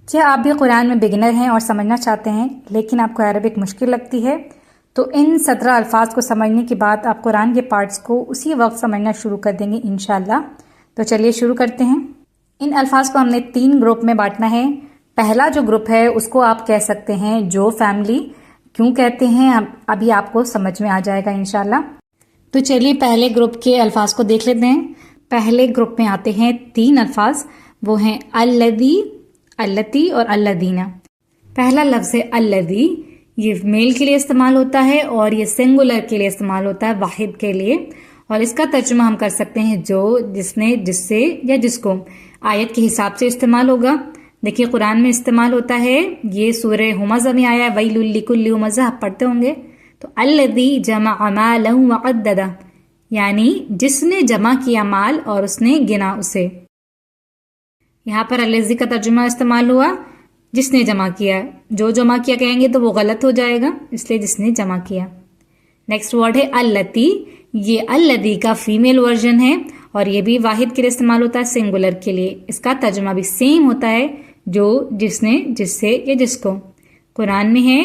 کیا آپ بھی قرآن میں بگنر ہیں اور سمجھنا چاہتے ہیں لیکن آپ کو عربک مشکل لگتی ہے؟ تو ان 17 الفاظ کو سمجھنے کے بعد آپ قرآن کے پارٹس کو اسی وقت سمجھنا شروع کر دیں گے انشاءاللہ۔ تو چلیے شروع کرتے ہیں۔ ان الفاظ کو ہم نے 3 گروپ میں بانٹنا ہے۔ پہلا جو گروپ ہے اس کو آپ کہہ سکتے ہیں جو فیملی۔ کیوں کہتے ہیں ابھی آپ کو سمجھ میں آ جائے گا انشاءاللہ۔ تو چلیے پہلے گروپ کے الفاظ کو دیکھ لیتے ہیں۔ پہلے گروپ میں آتے ہیں 3 الفاظ، وہ ہیں الذی، اللتی اور الذین۔ پہلا لفظ ہے الذی، یہ میل کے لیے استعمال ہوتا ہے اور یہ سنگولر کے لیے استعمال ہوتا ہے، واحد کے لیے، اور اس کا ترجمہ ہم کر سکتے ہیں جو، جس نے، جس سے یا جس کو۔ آیت کے حساب سے استعمال ہوگا۔ دیکھیے قرآن میں استعمال ہوتا ہے، یہ سورہ ہمزہ میں آیا ہے، ویل لکل ہمزہ، آپ پڑھتے ہوں گے۔ تو الذی جمع مالہ وعددہ، یعنی جس نے جمع کیا مال اور اس نے گنا اسے۔ یہاں پر الذی کا ترجمہ استعمال ہوا جس نے جمع کیا، جو جمع کیا کہیں گے تو وہ غلط ہو جائے گا، اس لیے جس نے جمع کیا۔ نیکسٹ ورڈ ہے اللتی، یہ الذی کا فیمیل ورژن ہے اور یہ بھی واحد کے لیے استعمال ہوتا ہے، سنگولر کے لیے۔ اس کا ترجمہ بھی سیم ہوتا ہے، جو، جس نے، جس سے یا جس کو۔ قرآن میں ہے،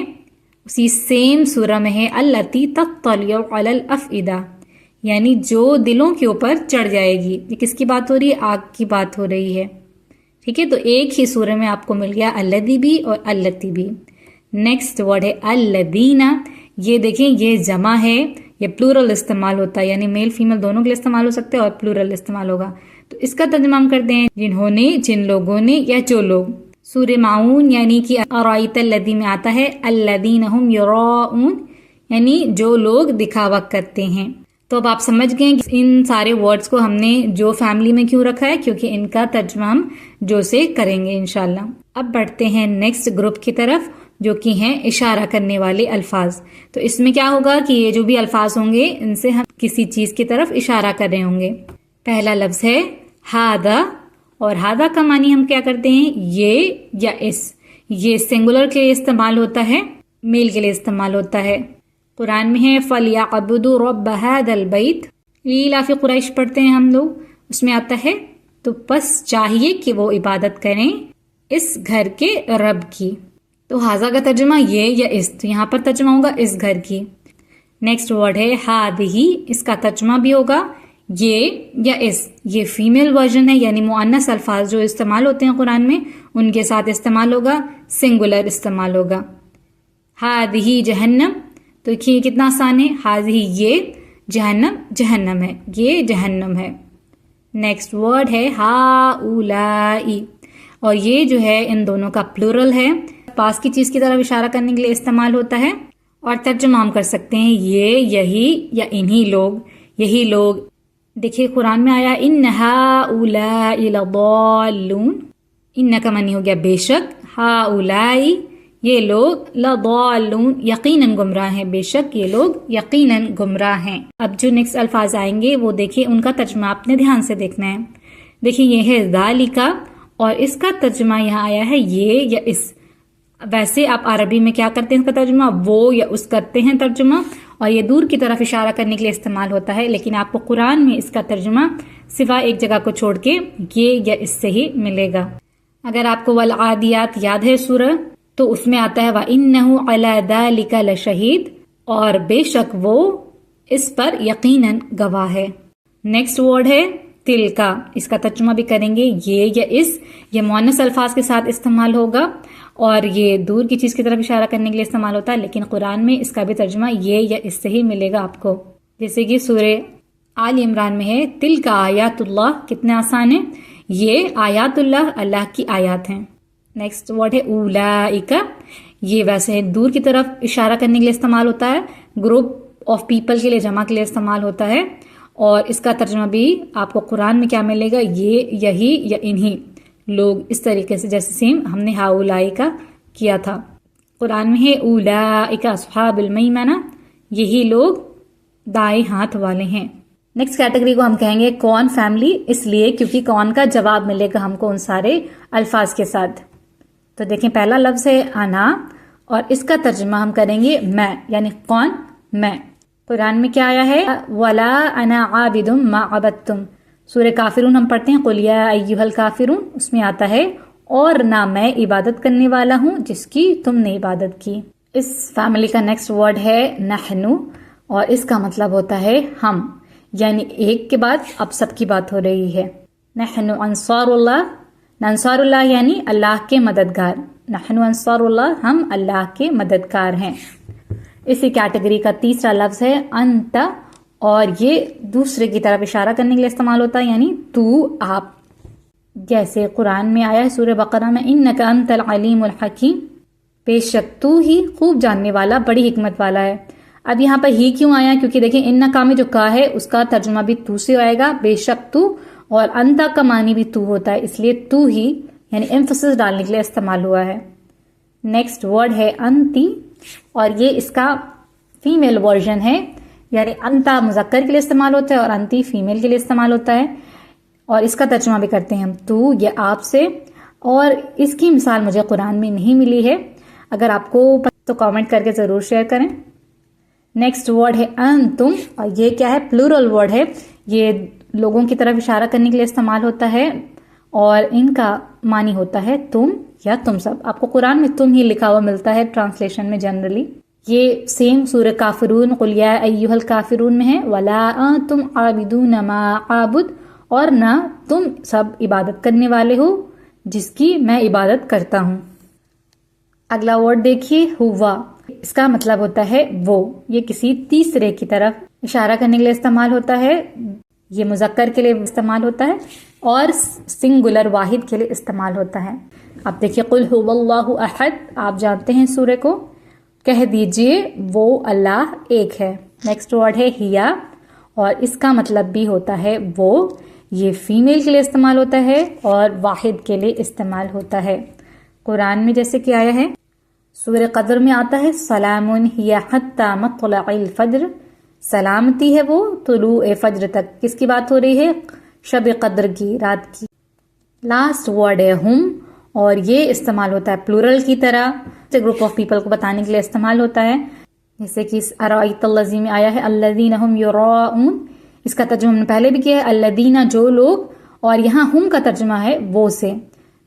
اسی سیم سورہ میں ہے، اللتی تطلع علی الافئدہ، یعنی جو دلوں کے اوپر چڑھ جائے گی۔ یہ کس کی بات ہو رہی ہے؟ آگ کی بات ہو رہی ہے، ٹھیک ہے۔ تو ایک ہی سورہ میں آپ کو مل گیا الذی بھی اور اللتی بھی۔ نیکسٹ ورڈ ہے الذین، یہ دیکھیں یہ جمع ہے، یہ پلورل استعمال ہوتا ہے، یعنی میل فیمیل دونوں کے لیے استعمال ہو سکتے ہیں اور پلورل استعمال ہوگا۔ تو اس کا ترجمہ ہم کرتے ہیں جنہوں نے، جن لوگوں نے یا جو لوگ۔ سورہ معون یعنی کہ ارائیت الذی میں آتا ہے الذین هم یراؤون، یعنی جو لوگ دکھاوا کرتے ہیں۔ تو اب آپ سمجھ گئے کہ ان سارے ورڈز کو ہم نے جو فیملی میں کیوں رکھا ہے، کیونکہ ان کا ترجمہ ہم جو سے کریں گے انشاءاللہ۔ اب بڑھتے ہیں نیکسٹ گروپ کی طرف، جو کہ ہیں اشارہ کرنے والے الفاظ۔ تو اس میں کیا ہوگا کہ یہ جو بھی الفاظ ہوں گے ان سے ہم کسی چیز کی طرف اشارہ کر رہے ہوں گے۔ پہلا لفظ ہے ھذا، اور ھذا کا معنی ہم کیا کرتے ہیں؟ یہ یا اس۔ یہ سنگولر کے لیے استعمال ہوتا ہے، میل کے لیے استعمال ہوتا ہے۔ قرآن میں ہے فَلْيَعْبُدُوا رَبَّ هَذَا الْبَيْتِ، لِإِيلَافِ قریش پڑھتے ہیں ہم لوگ، اس میں آتا ہے تو بس چاہیے کہ وہ عبادت کریں اس گھر کے رب کی۔ تو ھذا کا ترجمہ یہ یا اس، تو یہاں پر ترجمہ ہوگا اس گھر کی۔ نیکسٹ ورڈ ہے ھذِہ، اس کا ترجمہ بھی ہوگا یہ یا اس۔ یہ فیمیل ورژن ہے، یعنی مؤنث الفاظ جو استعمال ہوتے ہیں قرآن میں ان کے ساتھ استعمال ہوگا، سنگولر استعمال ہوگا۔ ھذِہ جہنم، تو دیکھیے کتنا آسان ہے، ھذِہ یہ، جہنم جہنم ہے، یہ جہنم ہے۔ نیکسٹ ورڈ ہے ہؤلاء، اور یہ جو ہے ان دونوں کا پلورل ہے، پاس کی چیز کی طرف اشارہ کرنے کے لیے استعمال ہوتا ہے، اور ترجمہ ہم کر سکتے ہیں یہ، یہی یا انہی لوگ، یہی لوگ۔ دیکھیے قرآن میں آیا ان ہؤلاء لضالون، ان کا معنی ہو گیا بے شک، ہؤلاء یہ لوگ، لضالون یقیناً گمراہ ہیں، بے شک یہ لوگ یقیناً گمراہ ہیں۔ اب جو نیکسٹ الفاظ آئیں گے وہ دیکھیے ان کا ترجمہ آپ نے دھیان سے دیکھنا ہے۔ دیکھیے یہ ہے ذالک، اور اس کا ترجمہ یہاں آیا ہے یہ یا اس۔ ویسے آپ عربی میں کیا کرتے ہیں اس کا ترجمہ؟ وہ یا اس کرتے ہیں ترجمہ، اور یہ دور کی طرف اشارہ کرنے کے لیے استعمال ہوتا ہے، لیکن آپ کو قرآن میں اس کا ترجمہ سوائے ایک جگہ کو چھوڑ کے یہ یا اس سے ہی ملے گا۔ اگر آپ کو والعادیات یاد ہے سورہ، تو اس میں آتا ہے وَإِنَّهُ عَلَى ذَلِكَ لَشَهِيدٌ، اور بے شک وہ اس پر یقیناً گواہ ہے۔ نیکسٹ ورڈ ہے تلکا، اس کا ترجمہ بھی کریں گے یہ یا اس۔ یہ مؤنث الفاظ کے ساتھ استعمال ہوگا اور یہ دور کی چیز کی طرف اشارہ کرنے کے لیے استعمال ہوتا ہے، لیکن قرآن میں اس کا بھی ترجمہ یہ یا اس سے ہی ملے گا آپ کو۔ جیسے کہ سورہ آل عمران میں ہے تلکا آیات اللہ، کتنے آسان ہے، یہ آیات اللہ، اللہ کی آیات ہیں۔ نیکسٹ ورڈ ہے اولئک، یہ ویسے دور کی طرف اشارہ کرنے کے لیے استعمال ہوتا ہے، گروپ آف پیپل کے لیے، جمع کے لیے استعمال ہوتا ہے، اور اس کا ترجمہ بھی آپ کو قرآن میں کیا ملے گا؟ یہ، یہی یا انہی لوگ، اس طریقے سے جیسے سیم ہم نے ہؤلاء کا کیا تھا۔ قرآن میں ہے اولئک اصحاب المیمنہ، یہی لوگ دائیں ہاتھ والے ہیں۔ نیکسٹ کیٹیگری کو ہم کہیں گے کون فیملی، اس لیے کیونکہ کون کا جواب ملے گا ہم کو ان سارے الفاظ کے ساتھ۔ تو دیکھیں پہلا لفظ ہے انا، اور اس کا ترجمہ ہم کریں گے میں، یعنی کون؟ میں۔ قرآن میں کیا آیا ہے؟ ولا انا عابد ما عبدتم، سورہ کافرون ہم پڑھتے ہیں قل یا ایھا الکافرون، اس میں آتا ہے اور نہ میں عبادت کرنے والا ہوں جس کی تم نے عبادت کی۔ اس فیملی کا نیکسٹ ورڈ ہے نحنو، اور اس کا مطلب ہوتا ہے ہم، یعنی ایک کے بعد اب سب کی بات ہو رہی ہے۔ نحنو انصار اللہ، انصار اللہ یعنی اللہ کے مددگار، نحنو انصار اللہ، ہم اللہ کے مددگار ہیں۔ اسی کیٹیگری کا تیسرا لفظ ہے انت، اور یہ دوسرے کی طرف اشارہ کرنے کے لیے استعمال ہوتا ہے، یعنی تو، آپ، جیسے قرآن میں آیا ہے سورہ بقرہ میں انک انت العلیم الحکیم، بے شک تو ہی خوب جاننے والا، بڑی حکمت والا ہے۔ اب یہاں پر ہی کیوں آیا؟ کیونکہ دیکھیں انکا میں جو کا ہے اس کا ترجمہ بھی تو سے آئے گا، بے شک تو، اور انتا کا معنی بھی تو ہوتا ہے، اس لیے تو ہی یعنی ایمفسس ڈالنے کے لیے استعمال ہوا ہے۔ نیکسٹ ورڈ ہے انتی، اور یہ اس کا فیمیل ورژن ہے، یعنی انتا مذکر کے لیے استعمال ہوتا ہے اور انتی فیمیل کے لیے استعمال ہوتا ہے، اور اس کا ترجمہ بھی کرتے ہیں ہم تو یا آپ سے، اور اس کی مثال مجھے قرآن میں نہیں ملی ہے، اگر آپ کو تو کامنٹ کر کے ضرور شیئر کریں۔ نیکسٹ ورڈ ہے انتم، اور یہ کیا ہے؟ پلورل ورڈ ہے، یہ لوگوں کی طرف اشارہ کرنے کے لیے استعمال ہوتا ہے، اور ان کا معنی ہوتا ہے تم یا تم سب۔ آپ کو قرآن میں تم ہی لکھا ہوا ملتا ہے ٹرانسلیشن میں جنرلی۔ یہ سیم سورہ کافرون قل یا ایھا الکافرون میں ہے، ولا انتم عابدون ما اعبد، اور نہ تم سب عبادت کرنے والے ہو جس کی میں عبادت کرتا ہوں۔ اگلا ورڈ دیکھیے ہوا، اس کا مطلب ہوتا ہے وہ، یہ کسی تیسرے کی طرف اشارہ کرنے کے لیے استعمال ہوتا ہے، یہ مذکر کے لیے استعمال ہوتا ہے اور سنگولر واحد کے لیے استعمال ہوتا ہے۔ اب دیکھیے قل هو اللہ احد، آپ جانتے ہیں سورہ کو، کہہ دیجئے وہ اللہ ایک ہے۔ نیکسٹ ورڈ ہے ہیا، اور اس کا مطلب بھی ہوتا ہے وہ، یہ فیمیل کے لیے استعمال ہوتا ہے اور واحد کے لیے استعمال ہوتا ہے۔ قرآن میں جیسے کہ آیا ہے سورہ قدر میں آتا ہے سلام ہی حتی مطلع الفجر، سلامتی ہے وہ طلوع فجر تک۔ کس کی بات ہو رہی ہے؟ شب قدر کی، رات کی۔ لاسٹ ورڈ ہے ہم، اور یہ استعمال ہوتا ہے پلورل کی طرح، گروپ آف پیپل کو بتانے کے لیے استعمال ہوتا ہے، جیسے کہ ارائیت الذی میں آیا ہے الذین هم یراؤون، اس کا ترجمہ ہم نے پہلے بھی کیا ہے الذین جو لوگ، اور یہاں ہم کا ترجمہ ہے وہ سے،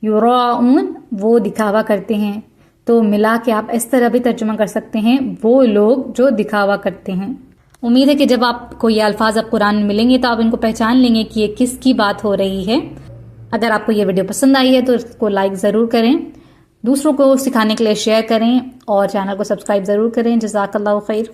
یراؤون وہ دکھاوا کرتے ہیں، تو ملا کے آپ اس طرح بھی ترجمہ کر سکتے ہیں وہ لوگ جو دکھاوا کرتے ہیں۔ امید ہے کہ جب آپ کو یہ الفاظ اب قرآن میں ملیں گے تو آپ ان کو پہچان لیں گے کہ یہ کس کی بات ہو رہی ہے۔ اگر آپ کو یہ ویڈیو پسند آئی ہے تو اس کو لائک ضرور کریں، دوسروں کو سکھانے کے لیے شیئر کریں، اور چینل کو سبسکرائب ضرور کریں۔ جزاک اللہ خیر۔